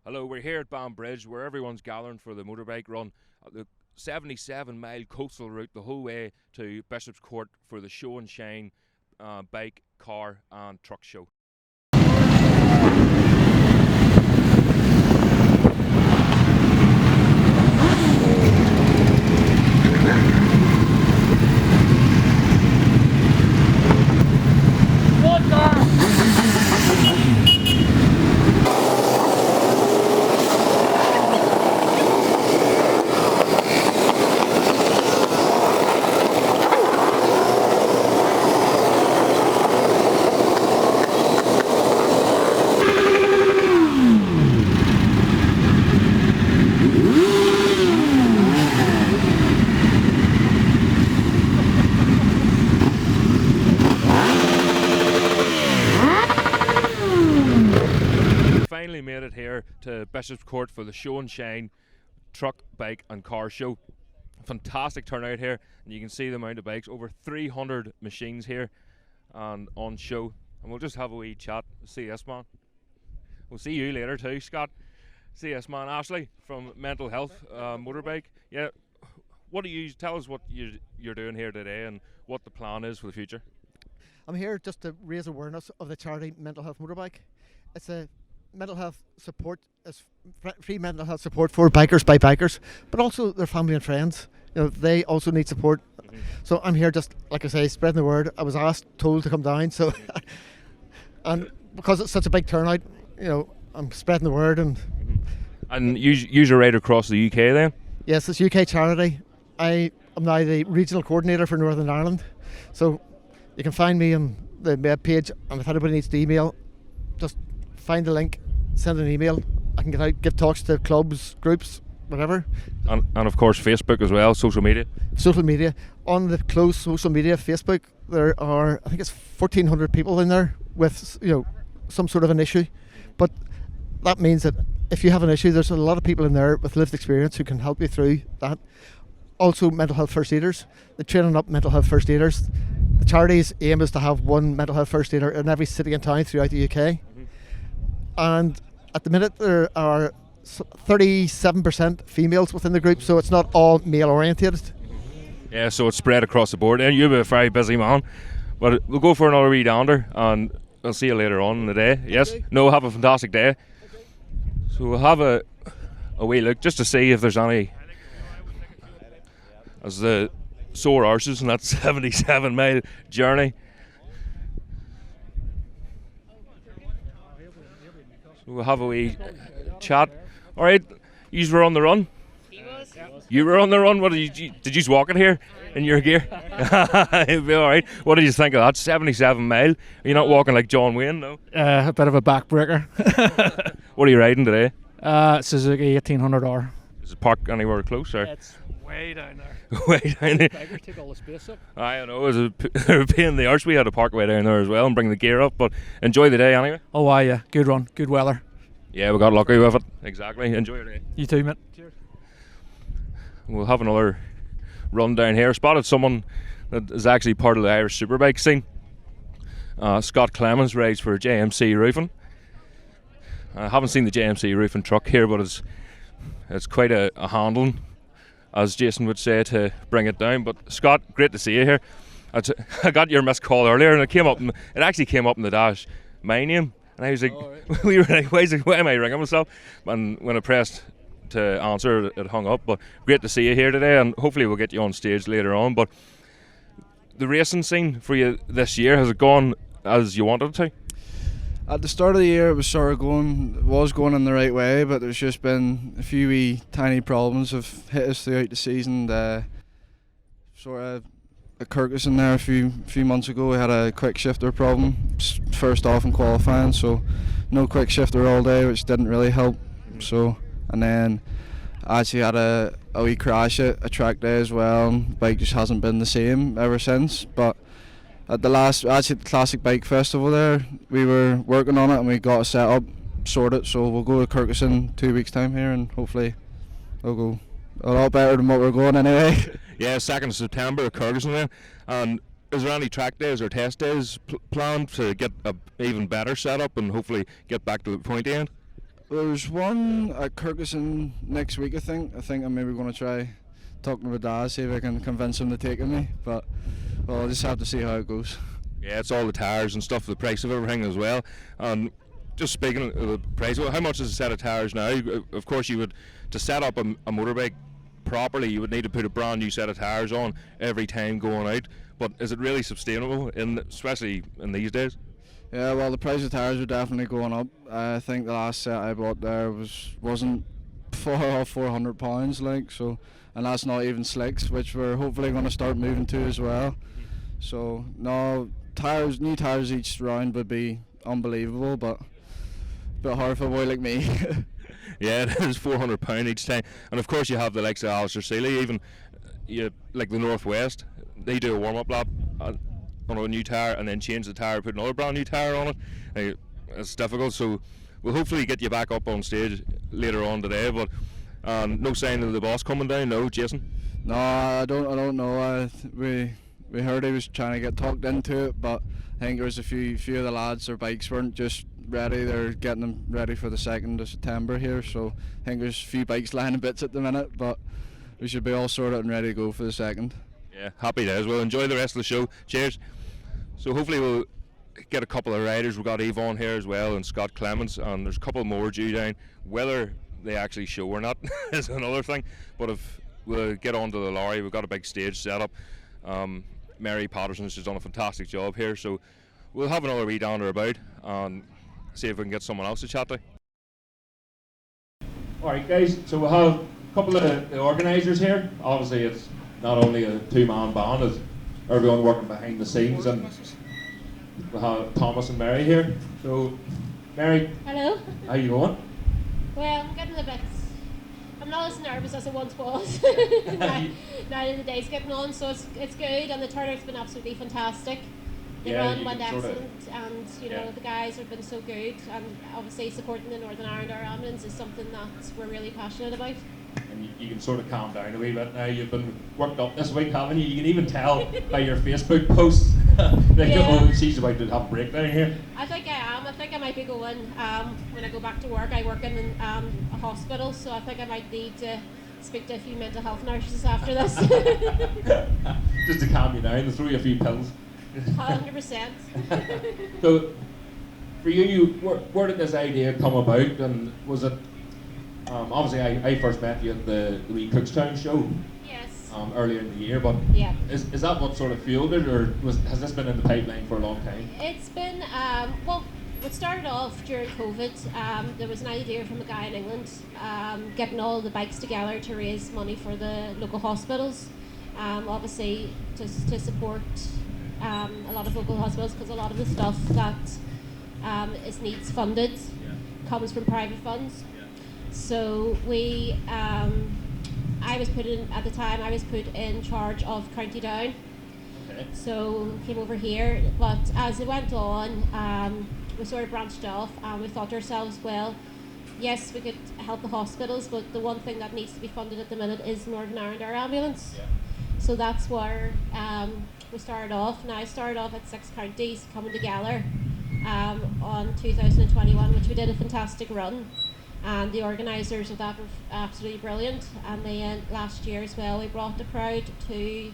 Hello, we're here at Banbridge where everyone's gathering for the motorbike run. The 77-mile coastal route the whole way to Bishopscourt for the show and shine bike, car and truck show. Finally made it here to Bishopscourt for the show and shine truck, bike and car show. Fantastic turnout here, and you can see the amount of bikes, over 300 machines here and on show. And we'll just have a wee chat. See this man. We'll see you later too, Scott. See this man, Ashley from Mental Health Motorbike. Yeah, what do you tell us what you're doing here today and what the plan is for the future? I'm here just to raise awareness of the charity Mental Health Motorbike. It's a mental health support, is free mental health support for bikers by bikers, but also their family and friends. You know, they also need support. So I'm here just, like I say, spreading the word. I was told to come down, so and because it's such a big turnout, you know, I'm spreading the word. And you're right across the UK then? Yes, it's UK charity. I am now the regional coordinator for Northern Ireland, so you can find me on the web page, and if anybody needs to email, just find the link, send an email. I can get out, give talks to clubs, groups, whatever. And of course Facebook as well, social media. Social media. On the closed social media, Facebook, there are, I think it's 1,400 people in there with, you know, some sort of an issue. But that means that if you have an issue, there's a lot of people in there with lived experience who can help you through that. Also mental health first aiders. They're training up mental health first aiders. The charity's aim is to have one mental health first aider in every city and town throughout the UK. And at the minute there are 37% females within the group, so it's not all male orientated. Yeah, so it's spread across the board. And you're a very busy man, but we'll go for another wee downer and I'll see you later on in the day. Yes? Okay. No, have a fantastic day. So we'll have a wee look just to see if there's any as the sore arses in that 77-mile journey. We'll have a wee chat. All right, you were on the run. He was. You were on the run. What did you walk in here in your gear? It'll be all right. What did you think of that 77 mile? You're not walking like John Wayne, no? A bit of a backbreaker. What are you riding today? Suzuki 1800R. Is it parked anywhere close? Or? It's way down there. Way down there. Tiger take all the space up. I know, it was a pain in the arse. We had to park way down there as well and bring the gear up, but enjoy the day anyway. Oh, wow, yeah. Good run. Good weather. Yeah, we got lucky with it. Exactly. Enjoy your day. You too, mate. Cheers. We'll have another run down here. Spotted someone that is actually part of the Irish Superbike scene. Scott Clements rides for JMC Roofing. I haven't seen the JMC Roofing truck here, but it's quite a handling, as Jason would say, to bring it down. But Scott, great to see you here. I got your missed call earlier, and it actually came up in the dash, my name, and I was like, oh, right. We were like, why am I ringing myself? And when I pressed to answer, it hung up. But great to see you here today, and hopefully we'll get you on stage later on. But the racing scene for you this year, has it gone as you wanted it to? At the start of the year, it was sort of going in the right way, but there's just been a few wee tiny problems have hit us throughout the season. Sort of at Kirkuson there a few months ago, we had a quick shifter problem first off in qualifying, so no quick shifter all day, which didn't really help. So, and then I actually had a wee crash at a track day as well. The bike just hasn't been the same ever since. But at the Classic Bike Festival there, we were working on it and we got a setup sorted, so we'll go to Kirkuson 2 weeks time here and hopefully it'll go a lot better than what we're going anyway. Yeah, 2nd of September at Kirkuson then, and is there any track days or test days planned to get a even better setup and hopefully get back to the pointy end? There's one at Kirkuson next week, I think. I think I'm maybe going to try talking to my dad, see if I can convince him to take me. But well, I'll just have to see how it goes. Yeah, it's all the tyres and stuff, the price of everything as well. And just speaking of the price, how much is a set of tyres now? Of course, you would, to set up a motorbike properly, you would need to put a brand new set of tyres on every time going out. But is it really sustainable, especially in these days? Yeah, well, the price of tyres are definitely going up. I think the last set I bought there wasn't far off £400, like, so, and that's not even slicks, which we're hopefully going to start moving to as well. So no, new tyres each round would be unbelievable, but a bit hard for a boy like me. Yeah, it is £400 each time, and of course you have the likes of Alistair Seeley, even like the Northwest. They do a warm-up lap on a new tyre and then change the tyre, put another brand new tyre on it. It's difficult, so we'll hopefully get you back up on stage later on today. But no sign of the boss coming down, no, Jason? No, I don't know. We heard he was trying to get talked into it, but I think there was a few of the lads, their bikes weren't just ready. They're getting them ready for the 2nd of September here, so I think there's a few bikes lying in bits at the minute, but we should be all sorted and ready to go for the 2nd. Yeah, happy days. Well, enjoy the rest of the show. Cheers. So hopefully we'll get a couple of riders. We've got Yvonne here as well and Scott Clements, and there's a couple more due down. Whether they actually show or not is another thing, but if we'll get onto the lorry, we've got a big stage set up. Mary Patterson's just done a fantastic job here, so we'll have another wee downer about and see if we can get someone else to chat to. Alright guys, so we'll have a couple of the organisers here. Obviously it's not only a two-man band, it's everyone working behind the scenes, and we'll have Thomas and Mary here. So Mary, hello. How you going? Well, I'm getting a bit, I'm not as nervous as I once was. now that the day's getting on, so it's good, and the turnout's been absolutely fantastic. The run went excellent, and you know the guys have been so good, and obviously supporting the Northern Ireland Air Ambulance is something that we're really passionate about. And you can sort of calm down a wee bit now. You've been worked up this week, haven't you? You can even tell by your Facebook posts that she's about to have a breakdown here. I think I am. I think I might be going, when I go back to work, I work in a hospital, so I think I might need to speak to a few mental health nurses after this. Just to calm you down and throw you a few pills. 100%. So, for you, where did this idea come about, and was it, obviously I first met you at the wee Cookstown show. Yes. Earlier in the year, but yeah. Is that what sort of fueled it, or has this been in the pipeline for a long time? It's been, well, it started off during COVID. There was an idea from a guy in England getting all the bikes together to raise money for the local hospitals, obviously to support a lot of local hospitals, because a lot of the stuff that needs funded comes from private funds. So we, I was put in charge of County Down. Okay. So came over here, but as it went on, we sort of branched off, and we thought to ourselves, well, yes, we could help the hospitals, but the one thing that needs to be funded at the minute is Northern Ireland Air Ambulance. Yeah. So that's where we started off. Now I started off at 6 counties coming together on 2021, which we did a fantastic run. And the organisers of that were absolutely brilliant. And then last year as well, we brought the crowd to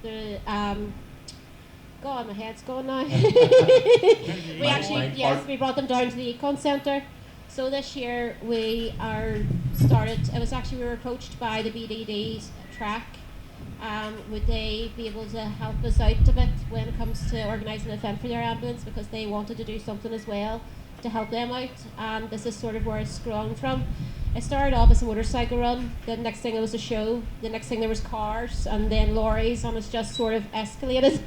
the God, my head's going now. We brought them down to the Econ Centre. So this year we were approached by the BDD's track. Would they be able to help us out a bit when it comes to organising an event for their ambulance, because they wanted to do something as well to help them out, and this is sort of where it's grown from. It started off as a motorcycle run, the next thing it was a show, the next thing there was cars, and then lorries, and it's just sort of escalated.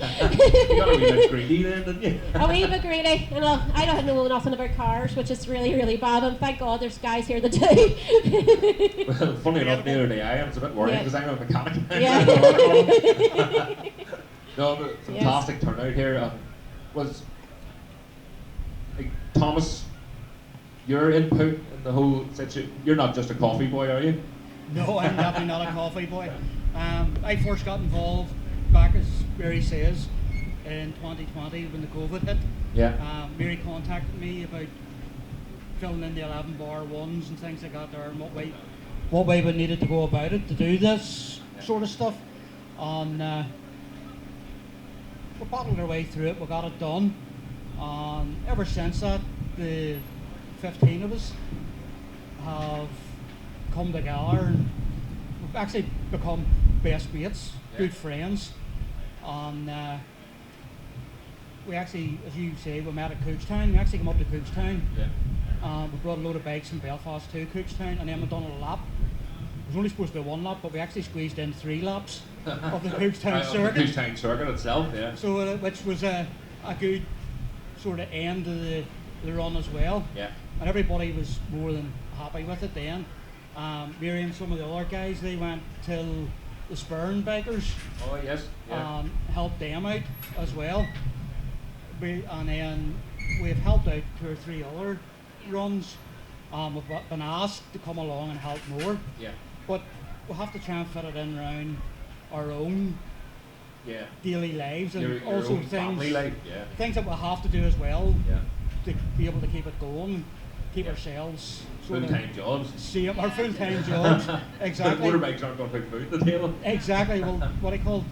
You got a wee bit greedy then, didn't you? A wee bit greedy. You know, I don't know nothing about cars, which is really, really bad, and thank God there's guys here that do. Well, funny enough, neither do I. It's a bit worrying because I'm a mechanic. Yeah. No, but fantastic turnout here. Was like, Thomas, your input in the whole situation? You're not just a coffee boy, are you? No, I'm definitely not a coffee boy. I first got involved back, as Barry says, in 2020 when the COVID hit. Yeah. Mary contacted me about filling in the 11 bar ones and things like that there, and what way we needed to go about it to do this sort of stuff. And we battled our way through it, we got it done. And ever since that, the 15 of us have come together and we've actually become best mates, good friends. And we actually, as you say, we met at Cookstown. We actually came up to Cookstown. Yeah. We brought a load of bikes from Belfast to Cookstown, and then we done a lap. It was only supposed to be 1 lap, but we actually squeezed in 3 laps of the Cookstown circuit. The Cookstown circuit itself, yeah. So, which was a good sort of end to the run as well. Yeah. And everybody was more than happy with it then. Mary and some of the other guys, they went till the Spurn bikers. Oh yes. Yeah. Helped them out as well. And then we've helped out 2 or 3 other runs. We've been asked to come along and help more. Yeah. But we'll have to try and fit it in around our own daily lives and your also own family life. Yeah. things that we'll have to do as well Yeah. to be able to keep it going, keep ourselves sort of Full-time jobs. see our full-time jobs. Exactly. Motorbikes aren't going to put food at the table. Exactly. Well, what I called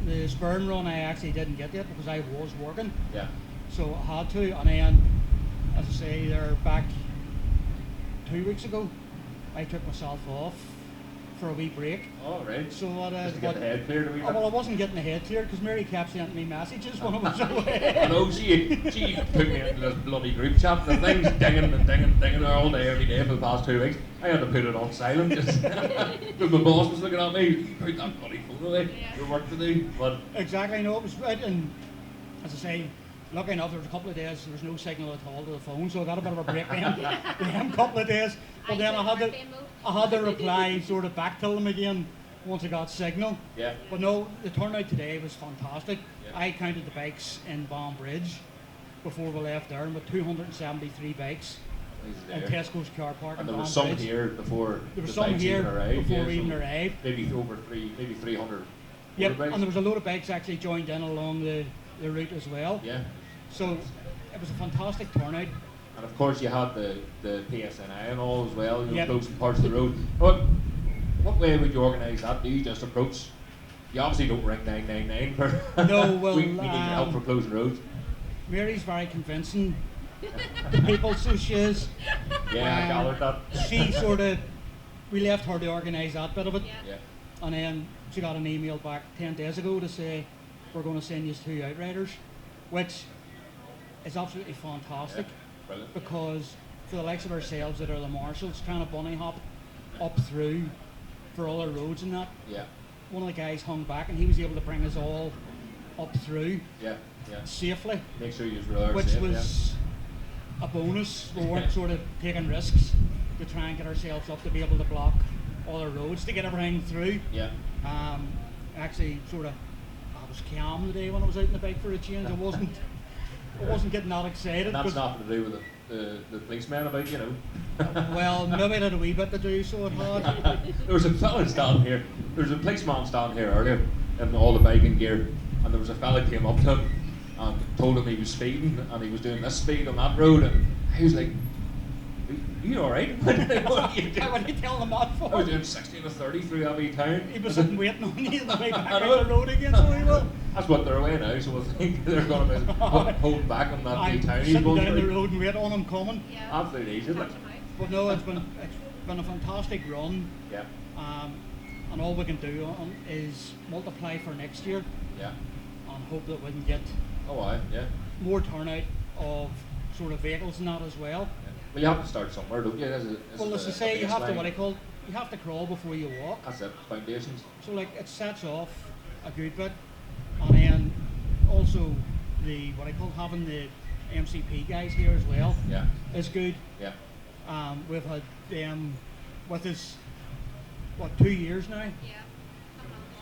the Spurn run, I actually didn't get yet because I was working, Yeah. so I had to. And then, as I say, they're back 2 weeks ago. I took myself off for a wee break. All right. So what? Just to get the head cleared a wee bit. Well, I wasn't getting the head cleared because Mary kept sending me messages when I was away. I know she put me into this bloody group chat and the thing's dinging and dinging and dinging all day, every day for the past 2 weeks. I had to put it on silent just because my boss was looking at me. Put that bloody phone away. Your work to do. But Exactly. No, it was right. And as I say, lucky enough, there was a couple of days there was no signal at all to the phone, so I got a bit of a break them couple of days. But then I had to reply sort of back to them again once I got signal. yeah. But no, the turnout today was fantastic. Yeah. I counted the bikes in Banbridge before we left there, and with 273 bikes in Tesco's car park. And in there was some Banbridge. here before There was the some bikes here even arrived. before yeah, we even so arrived. Maybe over maybe 300 Yep, motorbikes. and there was a load of bikes actually joined in along the route as well. Yeah. So it was a fantastic turnout. And of course you had the PSNI and all as well, you know, Yep. closing parts of the road. But what way would you organise that? Do you just approach? You obviously don't ring 999 for No, well, we need your help for closing roads. Mary's very convincing to people, so she is. Yeah, I gathered that. She sort of, we left her to organise that bit of it. Yeah. And then she got an email back 10 days ago to say, we're going to send you 2 outriders, which is absolutely fantastic. Yeah. Brilliant. Because for the likes of ourselves that are the marshals, trying to bunny hop up through for all our roads and that, Yeah. one of the guys hung back and he was able to bring us all up through Yeah. Yeah. safely, Make sure you're really which safe. was a bonus. We weren't sort of taking risks to try and get ourselves up to be able to block all our roads to get everything through. Yeah. Actually, sort of, I was calm the day when I was out in the bike for a change. I wasn't getting that excited. And that's 'cause- nothing to do with the policeman about, you know. Well, maybe it had a wee bit to do, so it had. There was a fella standing here. There was a policeman standing here earlier in all the biking gear, and there was a fella came up to him and told him he was speeding and he was doing this speed on that road, and he was like, "Are you all right? What are you doing?" What are you telling them that for? I was doing 16 to 30 through Abbey Town. He was sitting waiting on you on the way back I out know. the road again, so he will. That's what they're away now, so I think they're going to be holding back on that I'm Abbey Town he's sitting going down the through. road and wait on him coming. Absolutely easy. Like. But no, it's been a fantastic run. Yeah, And all we can do is multiply for next year yeah. and hope that we can get Oh, aye, yeah. more turnout of sort of vehicles and that as well. Well, you have to start somewhere, don't you? Well, as I say, you have to what I call, you have to crawl before you walk. That's it, foundations. So like it sets off a good bit, and then also the what I call having the MCP guys here as well Yeah, is good. yeah. We've had them with us, what, 2 years now?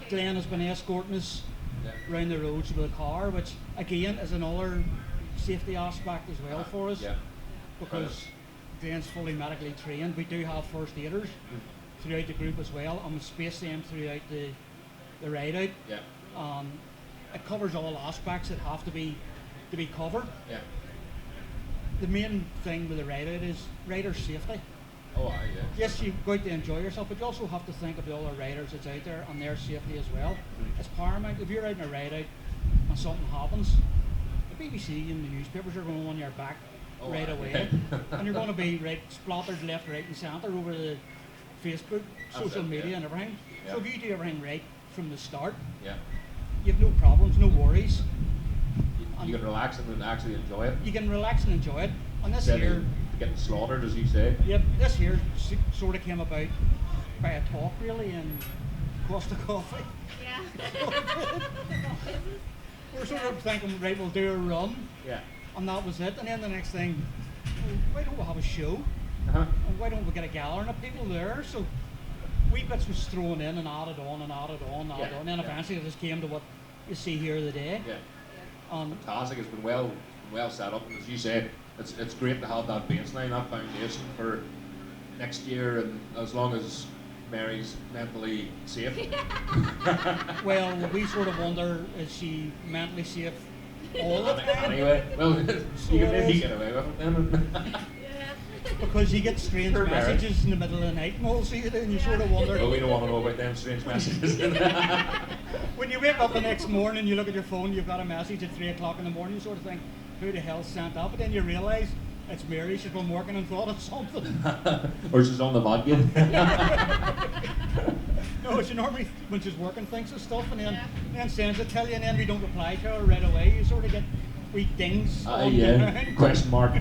Glenn has been escorting us Yeah. around the roads with a car, which again is another safety aspect as well for us, Yeah. because Glenn's fully medically trained. We do have first aiders throughout the group as well, and we space them throughout the ride out. Yeah. it covers all aspects that have to be covered. Yeah. The main thing with the ride out is rider safety. Oh, aye, yeah. Yes, you go out to enjoy yourself, but you also have to think of the other riders that's out there and their safety as well. It's paramount. If you're out in a ride out and something happens, the BBC and the newspapers are going on your back right away, and you're going to be splattered left, right, and centre over the Facebook, social media, and everything. Yeah. So if you do everything right from the start, Yeah. you have no problems, no worries. You can relax and actually enjoy it. You can relax and enjoy it. And this Instead year, of getting slaughtered, as you say. yep, this year sort of came about by a talk really and Costa Coffee. Yeah. We're sort of thinking, right, we'll do a run, Yeah. and that was it. And then the next thing, well, why don't we have a show? Uh-huh. And why don't we get a gathering of people there? So wee bits was thrown in and added on and added on and added Yeah, on. And then yeah. eventually it just came to what you see here today. Yeah. And Fantastic. It's been well set up, and as you say, it's great to have that baseline, that foundation for next year, and as long as Mary's mentally safe. well, we sort of wonder, is she mentally safe all the time? Anyway, well, you can maybe get away with it then. Because you get strange Poor Mary. messages in the middle of the night and all, so you do, and you sort of wonder. Well, we don't want to know about them strange messages. When you wake up the next morning, you look at your phone, you've got a message at 3 o'clock in the morning, you sort of think, who the hell sent that? But then you realise it's Mary, she's been working and thought of something. Or she's on the vodka. No, she normally, when she's working, thinks of stuff and then sends it to you, and then we don't reply to her right away. You sort of get wee dings. on Yeah. Question mark.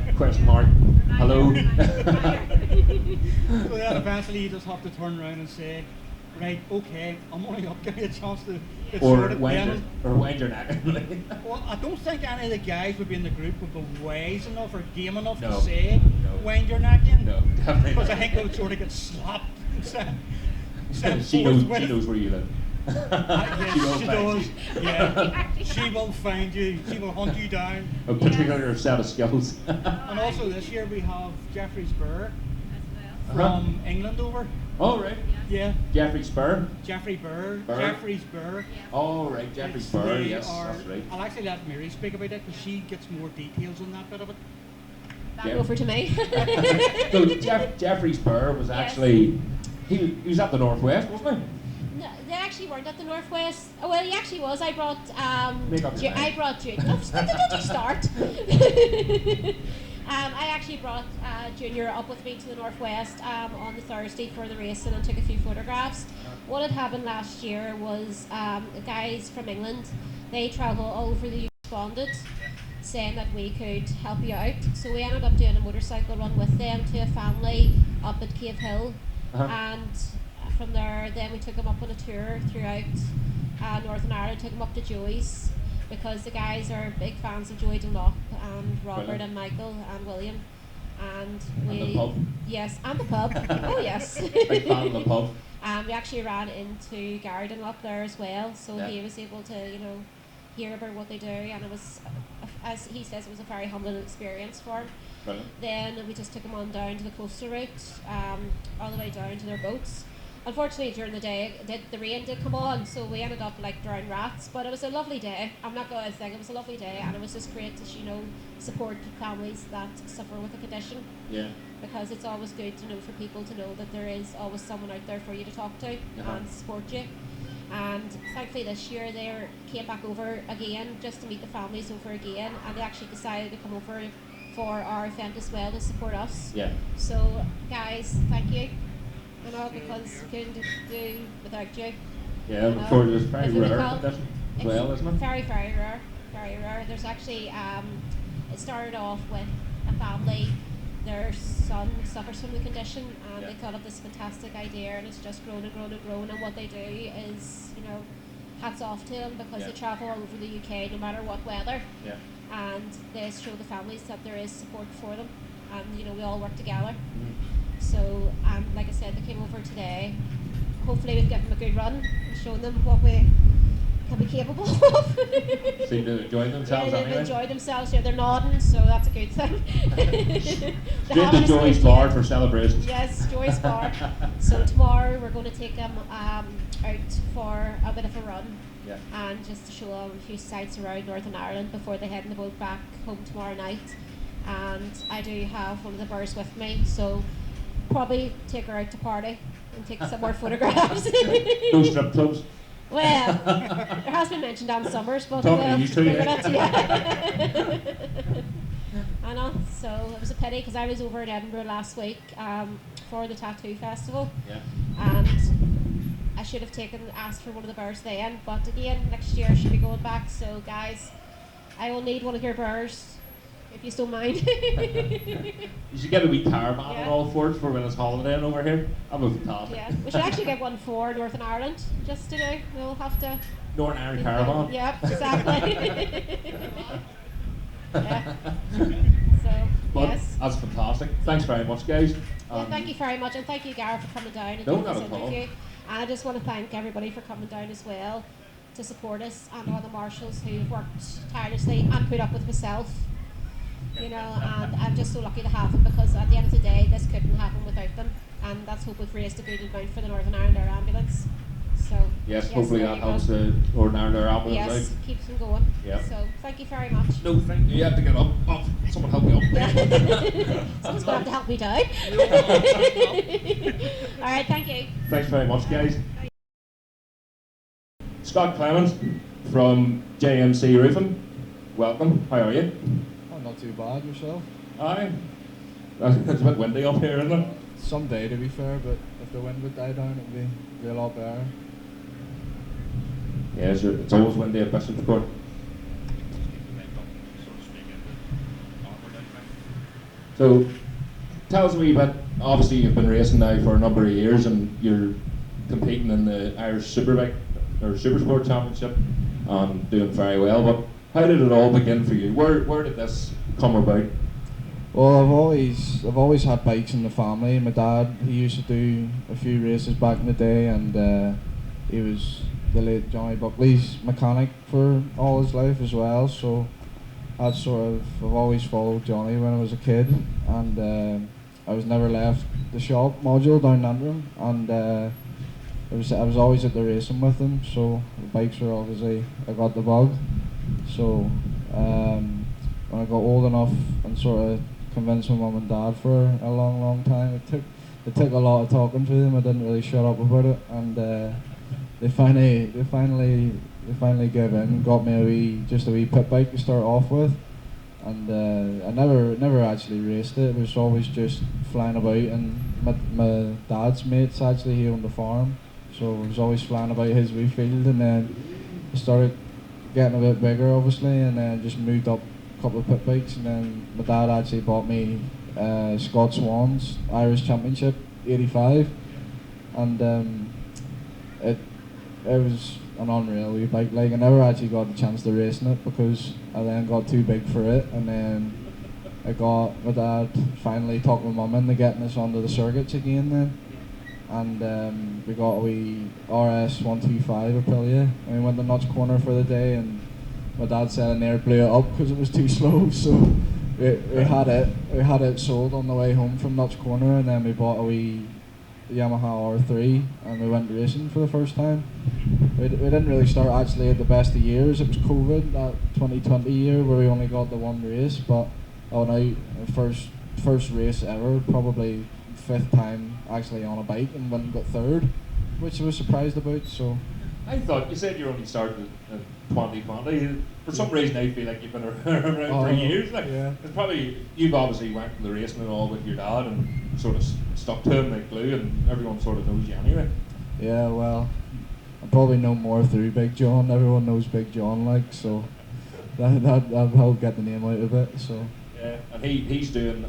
Hello. So then eventually you just have to turn around and say, right, okay, I'm only up, give me a chance to get Or sorted. wind your neck. Well, I don't think any of the guys would be in the group would be wise enough or game enough No. to say, No. wind your neck in. No, definitely Because I not. think they would sort of get slapped. Sent She knows where you live. Yes, She will she find does. you. Yeah, she will find you. She will hunt you down. A particular set of skills. And also this year we have Jeffrey Spur Uh-huh. from England over. Oh, right. Yeah, Jeffrey Spur. Jeffrey Burr. Burr. Jeffrey Spur. Oh, right. Jeffrey It's- Spur. they Yes, are- that's right. I'll actually let Mary speak about it because she gets more details on that bit of it. Back Yeah. over to me. So Jeffrey Spur was Yes. actually he was at the Northwest, wasn't No, they actually weren't at the Northwest. Oh well, he actually was. I brought Make up your I mind. brought Junior. Oh, did you start? I actually brought Junior up with me to the Northwest on the Thursday for the racing and took a few photographs. What had happened last year was the guys from England, they travel all over the UK, responded saying that we could help you out. So we ended up doing a motorcycle run with them to a family up at Cave Hill. Uh-huh. And from there, then we took them up on a tour throughout Northern Ireland, took them up to Joey's because the guys are big fans of Joey Dunlop and Robert Brilliant. and Michael and William. And the we pub. Yes, and the pub. Oh yes. Big fan of the pub. We actually ran into Gary Dunlop there as well, so Yeah. he was able to, hear about what they do, and it was, as he says, it was a very humbling experience for him. Brilliant. Then we just took them on down to the coastal route, all the way down to their boats. Unfortunately, during the day, the rain did come on, so we ended up like drowned rats. But it was a lovely day. I'm not going to think it was a lovely day, and it was just great to support families that suffer with a condition. Yeah. Because it's always good to know for people to know that there is always someone out there for you to talk to and support you. And thankfully this year they came back over again just to meet the families over again, and they actually decided to come over for our event as well to support us. Yeah. So guys, thank you. Because couldn't do without you. Yeah, I'm know, sure it's very if we rare call- condition as It's well, isn't it? Very, very rare. Very rare. There's actually it started off with a family. Their son suffers from the condition, and they thought of this fantastic idea, and it's just grown and grown and grown. And what they do is, hats off to them because they travel all over the UK, no matter what weather, Yeah. and they show the families that there is support for them, and we all work together. Mhm. So, like I said, they came over today. Hopefully, we've given them a good run and shown them what we can be capable of. Seem to enjoy themselves They anyway. enjoy themselves. Yeah, they're nodding, so that's a good thing. Straight to Joy's Bar for celebrations. Yes, Joy's Bar. So tomorrow we're going to take them out for a bit of a run. Yeah. And just to show them a few sights around Northern Ireland before they head in the boat back home tomorrow night. And I do have one of the birds with me, so probably take her out to party and take some more photographs. No strip clubs. Well, there has been mentioned on Summers, but Talking to you two, figure yeah. it, yeah. I know, so it was a pity because I was over in Edinburgh last week for the tattoo festival. Yeah. And I should have asked for one of the birds then, but again, next year I should be going back. So guys, I will need one of your birds, if you don't mind. You should get a wee caravan Yeah. and all for it for when it's holidaying over here. That would be fantastic. Yeah, we should actually get one for Northern Ireland, just to do. We'll have to. Northern Ireland caravan. Yep, exactly. Yeah. So, But yes. that's fantastic. Thanks very much, guys. Well, thank you very much, and thank you, Gareth, for coming down and No, doing not this at all. interview. And I just want to thank everybody for coming down as well to support us, and all the marshals who've worked tirelessly and put up with myself. You know, and I'm just so lucky to have them because at the end of the day, this couldn't happen without them. And let's hope we've raised a good amount for the Northern Ireland Air Ambulance. So Yes, hopefully there that you helps go. the Northern Ireland Air Ambulance Yes, out. keeps them going. Yeah. So thank you very much. No, thank you. You have to get up. Oh, someone help me up. Yeah. Someone's going to have to help me down. All right, thank you. Thanks very much, guys. Scott Clements from JMC Roofing. Welcome. How are you? Oh, not too bad, yourself? Aye. It's a bit windy up here, isn't it? Someday, to be fair, but if the wind would die down, it'd be a lot better. Yeah, sure. It's always windy at Bishopscourt. So, tell us a wee bit. Obviously, you've been racing now for a number of years, and you're competing in the Irish Superbike or Supersport Championship, and doing very well. But how did it all begin for you? Where did this come about? Well, I've always had bikes in the family. My dad, he used to do a few races back in the day, and he was the late Johnny Buckley's mechanic for all his life as well. So I've always followed Johnny when I was a kid, and I was never left the shop module down in Antrim, and I was always at the racing with him. So the bikes were obviously, I got the bug. So when I got old enough and sort of convinced my mum and dad for a long time, it took a lot of talking to them. I didn't really shut up about it, and they finally gave in and got me just a wee pit bike to start off with. And I never actually raced it. It was always just flying about, and my dad's mates actually, he owned a farm, so I was always flying about his wee field, and then I started getting a bit bigger obviously, and then just moved up a couple of pit bikes, and then my dad actually bought me Scott Swan's Irish Championship 85, and it was an unreal wee bike. Like, I never actually got the chance to race in it because I then got too big for it, and then my dad finally talked my mum into getting us onto the circuits again then, and we got a wee RS 125 Aprilia, and we went to Nuts Corner for the day, and my dad said in there blew it up because it was too slow, so we had it sold on the way home from Nuts Corner, and then we bought a wee Yamaha R3 and we went racing for the first time. We didn't really start actually at the best of years. It was COVID, that 2020 year, where we only got the one race, but first race ever, probably 5th time actually on a bike, and went and got 3rd, which I was surprised about. So I thought you said you only started in 2020. For some reason, I feel like you've been around for years. Like, yeah. it's probably you've obviously went to the racing and all with your dad, and sort of stuck to him like glue, and everyone sort of knows you anyway. Yeah, well, I probably know more through Big John. Everyone knows Big John, like, so that helped get the name out of it. So Yeah, and he's doing.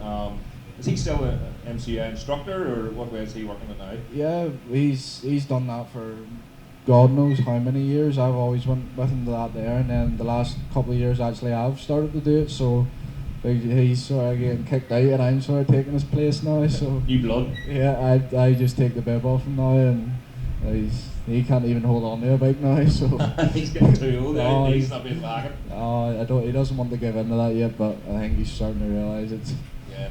Is he still an MCA instructor, or what way is he working it now? yeah, he's done that for God knows how many years. I've always went with him to that there, and then the last couple of years actually I've started to do it, so he's sort of getting kicked out and I'm sort of taking his place now, so New blood. yeah, I just take the bib off him now, and he can't even hold on to a bike now. So He's getting too old. Oh, He's not being wagon. he doesn't want to give in to that yet, but I think he's starting to realise it's. Yeah.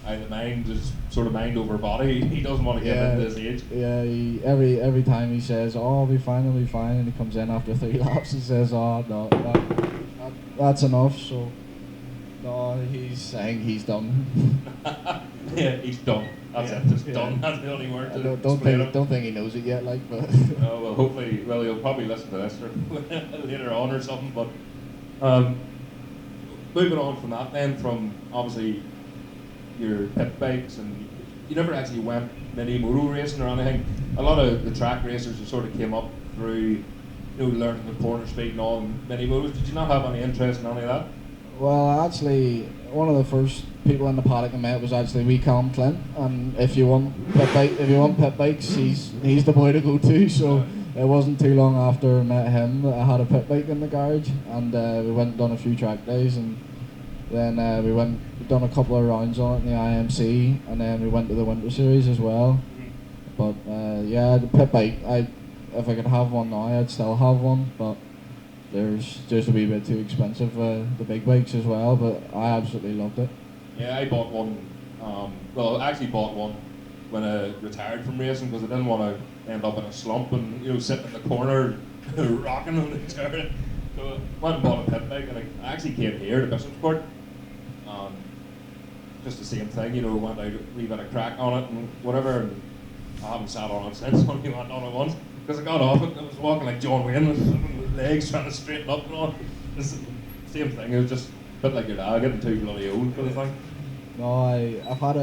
The mind is sort of mind over body. He doesn't want to give in to his age. Yeah, every time he says, "Oh, I'll be fine," and he comes in after 3 laps and says, "Oh no, that's enough." So, no, I think he's done. Yeah, he's done. That's it. Just done. That's the only word. Don't think he knows it yet. Like, but. Oh well, hopefully, he'll probably listen to this later on or something. But moving on from that, then from obviously your pit bikes, and you never actually went mini moto racing or anything. A lot of the track racers who sort of came up through, learning the corner speed and all mini motos. Did you not have any interest in any of that? Well, actually, one of the first people in the paddock I met was actually wee Callum Clint, and if you want pit bikes, he's the boy to go to. So it wasn't too long after I met him that I had a pit bike in the garage, and we went and done a few track days, and then we done a couple of rounds on it in the IMC, and then we went to the Winter Series as well. But the pit bike, if I could have one now, I'd still have one, but there's just a wee bit too expensive, the big bikes as well, but I absolutely loved it. Yeah, I bought one, I actually bought one when I retired from racing because I didn't want to end up in a slump and, sitting in the corner rocking on the turret. So I went and bought a pit bike, and I actually came here to Bishopscourt. Just the same thing, went out a wee bit of crack on it and whatever, and I haven't sat on it since, only went on it once. Because I got off it, I was walking like John Wayne with legs trying to straighten up and all. It's the same thing, it was just a bit like your dad, getting too bloody old for the thing. No, I've had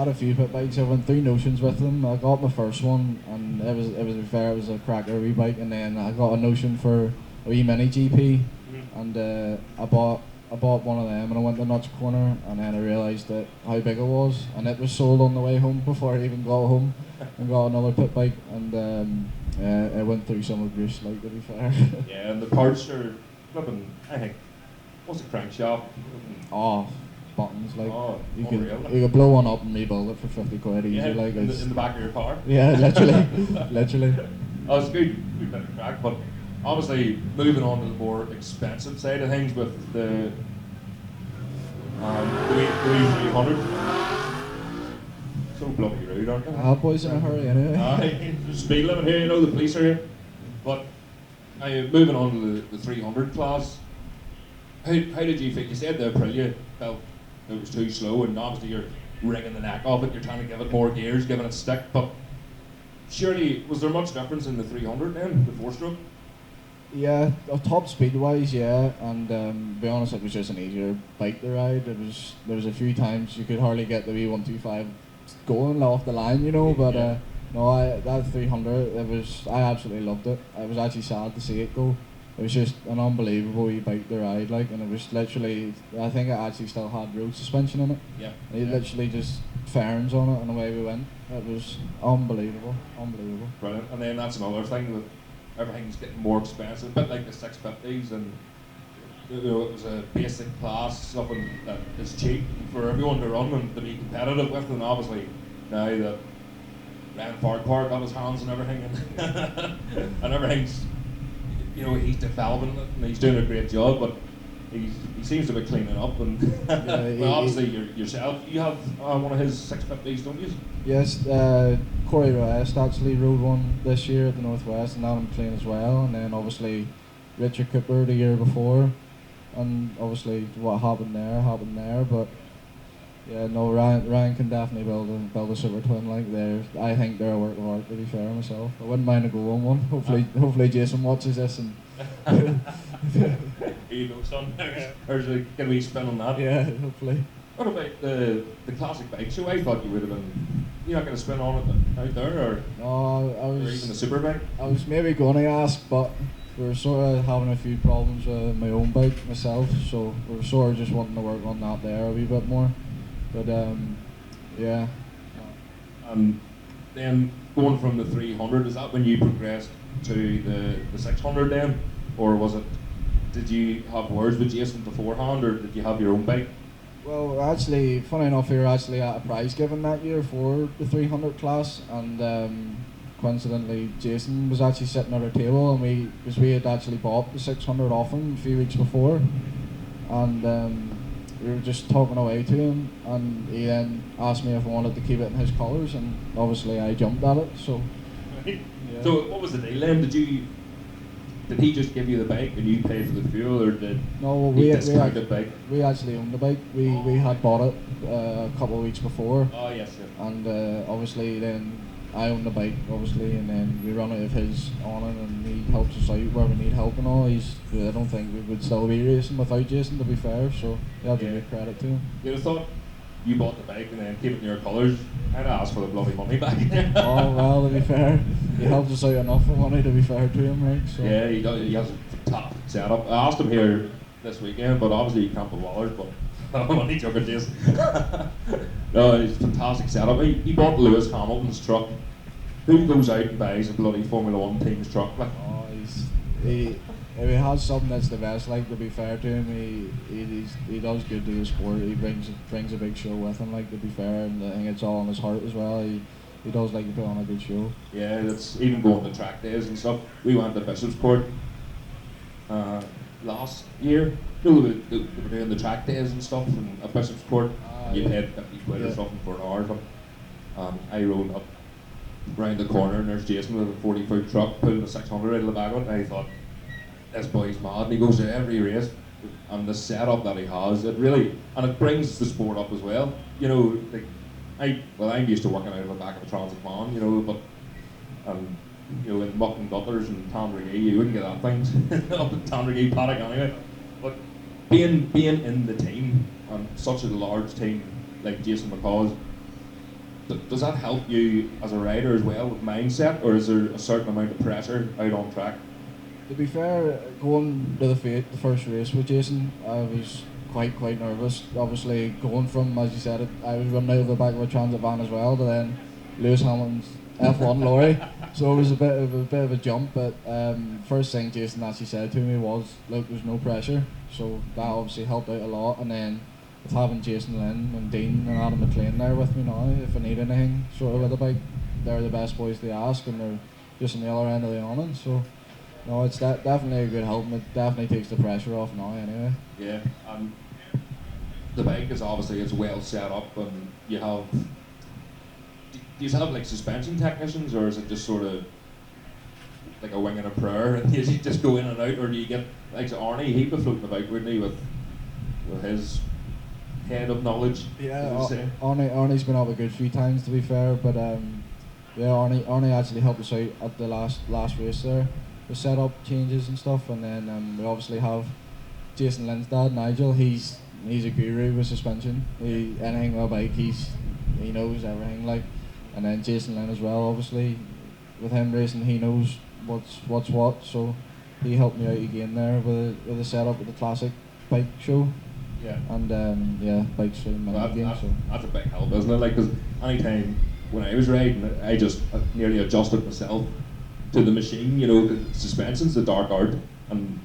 a few pit bikes. I went through Notions with them. I got my first one, and it was to be fair, it was a cracker wee bike, and then I got a Notion for a wee mini GP, and I bought one of them, and I went to Nuts Corner, and then I realised that how big it was, and it was sold on the way home before I even got home, and got another pit bike, and I went through some abuse, like, to be fair. Yeah, and the parts are flipping, I think, what's a crankshaft? Oh, buttons, like, you could blow one up and rebuild it for 50 quid easy, like. In the back of your car? Yeah, literally, literally. Oh, it's good bit of crack, but obviously moving on to the more expensive side of things with the 300. So bloody rude, aren't they? Boys in a hurry anyway. Speed limit here, the police are here. But moving on to the 300 class, how did you feel? You said the Aprilia felt it was too slow, and obviously you're wringing the neck off it, you're trying to give it more gears, giving it stick, but surely, was there much difference in the 300 then, the 4-stroke? Yeah, top speed wise, yeah, and to be honest, it was just an easier bike to ride. There was a few times you could hardly get the V125 going off the line, but that 300, I absolutely loved it. I was actually sad to see it go. It was just an unbelievable wee bike to ride, like, and it was literally, I think it actually still had road suspension in it. Yeah. It literally just fairings on it, and away we went. It was unbelievable. Brilliant. And then that's another thing, that everything's getting more expensive, a bit like the 650s, and it was a basic class, something that is cheap for everyone to run and to be competitive with, and obviously now that Ryan Farquhar got his hands and everything, and everything's, he's developing it and he's doing a great job, but he seems to be cleaning up, and well, obviously yourself, you have one of his 650s, don't you? Yes, Corey West actually rode one this year at the Northwest, and Adam McLean as well, and then obviously Richard Cooper the year before, and obviously what happened there, but yeah, no, Ryan can definitely build a super twin like there. I think they're a work of art, to be fair myself. I wouldn't mind a go on one. Hopefully Jason watches this and Here you go, son. There's a can we spin on that? Yeah, hopefully. What about the classic bike show? I thought you would have been. You're not going to spin on it out there, or no, or even the Superbike? I was maybe going to ask, but we were sort of having a few problems with my own bike myself, so we were sort of just wanting to work on that there a wee bit more. But yeah. Then going from the 300, is that when you progressed to the 600 then, or was it? Did you have words with Jason beforehand, or did you have your own bike? Well, actually, funny enough, we were actually at a prize giving that year for the 300 class, and coincidentally Jason was actually sitting at our table, and we had actually bought the 600 off him a few weeks before, and we were just talking away to him, and he then asked me if I wanted to keep it in his colours, and obviously I jumped at it. So. Yeah. So what was the deal then? Did he just give you the bike and you paid for the fuel, or did he discount the bike? We actually owned the bike. We had bought it a couple of weeks before. Oh yes. Yeah. And obviously then I own the bike, obviously, and then we run out of his on it, and he helps us out where we need help and all. I don't think we would still be racing without Jason, to be fair, so you have to give credit to him. You'd have thought you bought the bike and then keep it in your colours. I'd ask for the bloody money back. Oh well, to be fair, he helped us out enough for money, to be fair to him, right? So. Yeah, he does. He has a fantastic setup. I asked him here this weekend, but obviously he can't be bothered. But I'm only joking, Jason. No, it's a fantastic setup. He bought Lewis Hamilton's truck. Who goes out and buys a bloody Formula 1 team's truck? Like? Oh, if he has something that's the best, like, to be fair to him, he does good to the sport. He brings a big show with him, like, to be fair, and I think it's all in his heart as well. He does like to put on a good show. Yeah, that's even going to track days and stuff. We went to Bishopscourt last year. They were doing the track days and stuff at Bishopscourt. You paid 50 quid or something for an hour. I rolled up round the corner and there's Jason with a 40-foot truck pulling a 600 out of the back of it, and I thought, this boy's mad, and he goes to every race, and the setup that he has, it brings the sport up as well. You know, like I'm used to working out of the back of a transit van, you know, but you know, in Muck and Dutters and Tandragee, you wouldn't get that thing up at Tandragee paddock anyway. But being in the team, and such a large team like Jason McCaw's, does that help you as a rider as well with mindset, or is there a certain amount of pressure out on track? To be fair, going to the first race with Jason, I was quite nervous. Obviously, going from, as you said, I was running out of the back of a transit van as well, to then Lewis Hamilton's F1 lorry. So it was a bit of a jump. But first thing Jason actually said to me was, "Look, there's no pressure." So that obviously helped out a lot. And then with having Jason Lynn and Dean and Adam McLean there with me now, if I need anything sort of with the bike, they're the best boys to ask, and they're just on the other end of the awning. So. No, it's definitely a good help, and it definitely takes the pressure off now anyway. Yeah, the bike is obviously it's well set up, and you have. Do you have like suspension technicians, or is it just sort of like a wing and a prayer, and you just go in and out, or do you get like Arnie? He'd be floating the bike, wouldn't he, with his head of knowledge? Yeah, Arnie's been up a good few times, to be fair, but yeah, Arnie actually helped us out at the last race there. The setup changes and stuff, and then we obviously have Jason Lynn's dad, Nigel. He's a guru with suspension. Anything with a bike, he knows everything, like. And then Jason Lynn as well, obviously, with him racing, he knows what's what. So he helped me out again there with the setup at the classic bike show. Yeah. And yeah, bike show again. So that's a big help, isn't it? Like, because anytime when I was riding, I just nearly adjusted myself to the machine, you know. The suspension's the dark art, and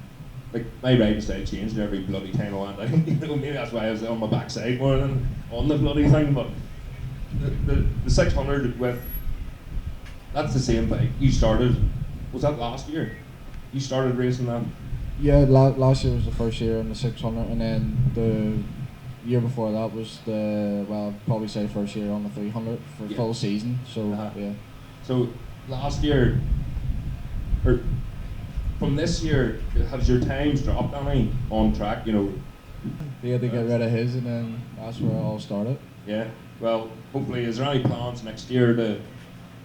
like my riding style changed every bloody time I went down. You know, maybe that's why I was on my backside more than on the bloody thing. But the 600 with that's the same bike. You started, was that last year? You started racing that? Yeah, last year was the first year on the 600, and then the year before that was I'd probably say first year on the 300 for full season. So yeah. So last year. Or from this year, has your times dropped any on track? You know, he had to get rid of his, and then that's where it all started. Yeah. Well, hopefully, is there any plans next year to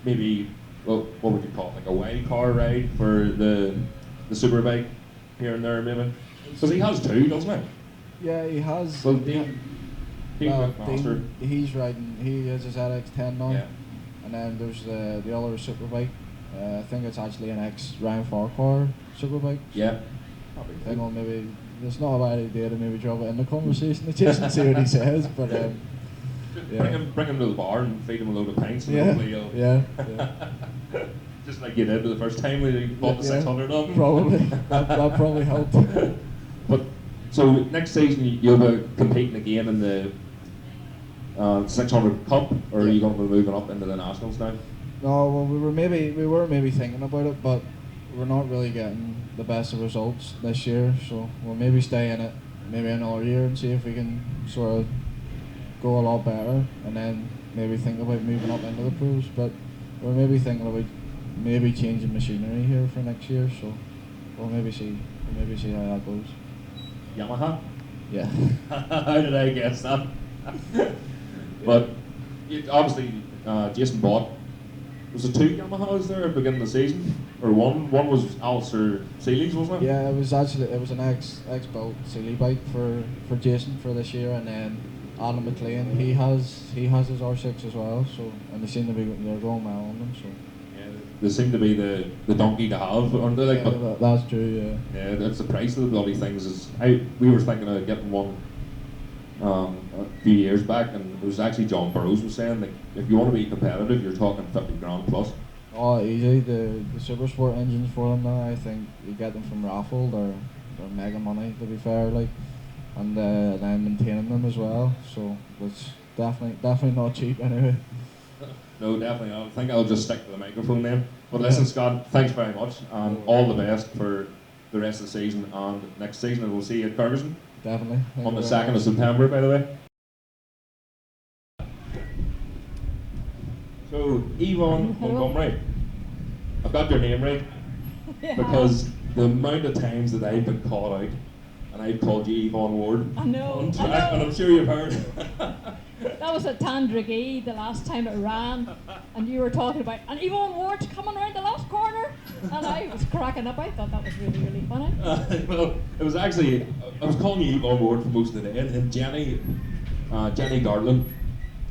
maybe, well, what would you call it, like a wild card ride for the Superbike here and there, maybe? Because he has two, doesn't he? Yeah, he has. Well, Dean he's riding. He has his ZX10 now. Yeah. And then there's the other Superbike. I think it's actually an ex-Ryan Farquhar Superbike. Yeah. I think maybe it's not a bad idea to maybe drop it in the conversation to Jason and see what he says. But yeah. Bring him to the bar and feed him a load of pints. And yeah. Hopefully Yeah. Just like you did the first time when you bought the 600 up. Probably. that probably helped. But so next season you'll be competing again in the 600 Cup, or are you going to be moving up into the Nationals now? No, well, we were maybe thinking about it, but we're not really getting the best of results this year. So we'll maybe stay in it maybe another year and see if we can sort of go a lot better, and then maybe think about moving up into the pros. But we're maybe thinking about maybe changing machinery here for next year. So we'll maybe see how that goes. Yamaha? Yeah. How did I guess that? But obviously, Jason bought. Was it 2 Yamahas there at the beginning of the season, or one? One was Alistair Seeley's, wasn't it? Yeah, it was an ex-built Seeley bike for Jason for this year, and then Adam McLean, he has his R6 as well. So, and they're going well on them. So Yeah, they seem to be the donkey to have, aren't they? Like, yeah, but that's true. Yeah. yeah, that's the price of the bloody things. We were thinking of getting one a few years back, and it was actually John Burrows was saying, like, if you want to be competitive, you're talking 50 grand plus. Oh, easy. The Supersport engines for them now, I think you get them from raffle. They're mega money, to be fair, like, and then maintaining them as well. So it's definitely not cheap anyway. No, definitely not. I think I'll just stick to the microphone then. But listen, Scott, thanks very much, and all the best for the rest of the season and next season, and we'll see you at Ferguson Definitely. Thank on you the very 2nd of much. September, by the way. So, Yvonne Montgomery, I've got your name right, because the amount of times that I've been called out, and I've called you Yvonne Ward I know, on I track, know. and I'm sure you've heard. That was at Tandragee the last time it ran, and you were talking about, and Yvonne Ward's coming around the last corner, and I was cracking up. I thought that was really, really funny. Well, it was actually, I was calling you Yvonne Ward for most of the day, and Jenny Garland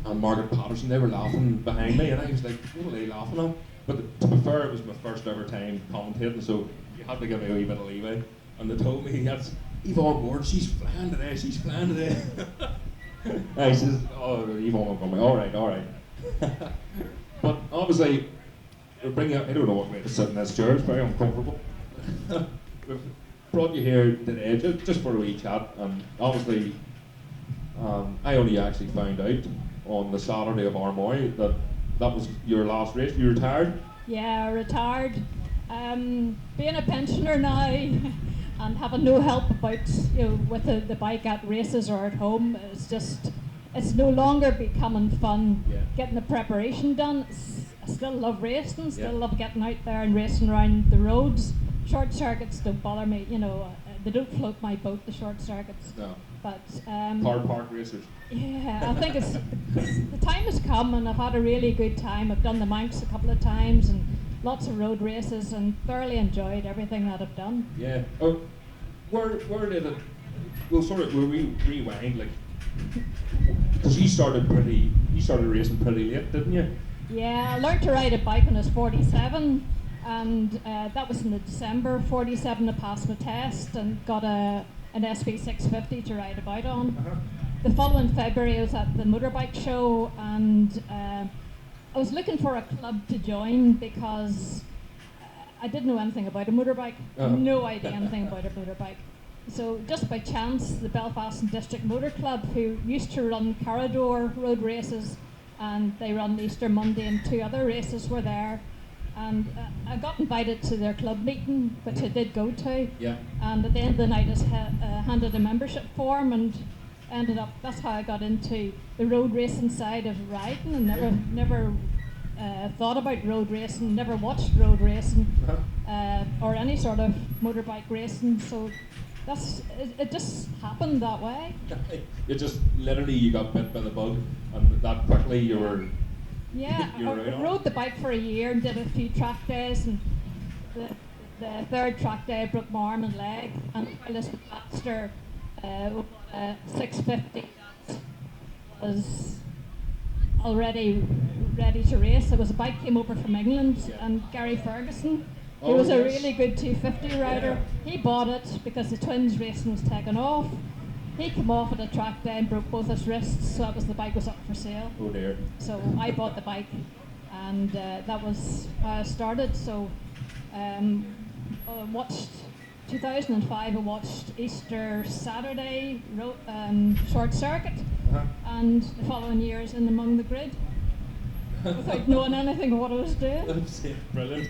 and Margaret Patterson, they were laughing behind me, and I was like, what are they laughing at? But to be fair, it was my first ever time commentating, so you had to give me a wee bit of leeway. And they told me, that's Yvonne Ward, she's flying today. And I says, oh, Yvonne Montgomery, all right. But obviously, we're bringing up, I don't know what way to sit in this chair, it's very uncomfortable. We've brought you here today just for a wee chat, and obviously, I only actually found out on the Saturday of Armoy that was your last race. You retired? Yeah, retired. Being a pensioner now and having no help about, with the bike at races or at home, it's no longer becoming fun. Yeah. Getting the preparation done. I still love racing, still Yeah. love getting out there and racing around the roads. Short circuits don't bother me, they don't float my boat, the short circuits. No. But Car park racers. yeah, I think the time has come, and I've had a really good time. I've done the Manx a couple of times and lots of road races, and thoroughly enjoyed everything that I've done. Yeah. Oh, where did it? We'll rewind, like, because you started racing pretty late, didn't you? Yeah, I learned to ride a bike when I was 47, and that was in the December 47. I passed my test and got an SV 650 to ride about on. Uh-huh. The following February, I was at the Motorbike show, and I was looking for a club to join because I didn't know anything about a motorbike. Oh. No idea anything about a motorbike. So just by chance, the Belfast and District Motor Club, who used to run Carrador road races, and they run Easter Monday, and 2 other races were there. And I got invited to their club meeting, which I did go to. Yeah. And at the end of the night, I was handed a membership form, and ended up, that's how I got into the road racing side of riding, and never thought about road racing, never watched road racing, or any sort of motorbike racing. So it just happened that way. It just literally, you got bit by the bug, and that quickly you were. Yeah, you were right I on. rode the bike for a year and did a few track days, and the 3rd track day I broke my arm and leg, and this master 650 that was already ready to race. There was a bike came over from England, and Gary Ferguson, who Oh, was a yes. really good 250 rider, he bought it because the twins racing was taken off. He came off at a track day and broke both his wrists, so the bike was up for sale. Oh dear. So I bought the bike, and that was how I started. So I watched 2005. I watched Easter Saturday Short Circuit, Uh-huh. and the following years in Among the Grid. without knowing anything of what I was doing. Brilliant.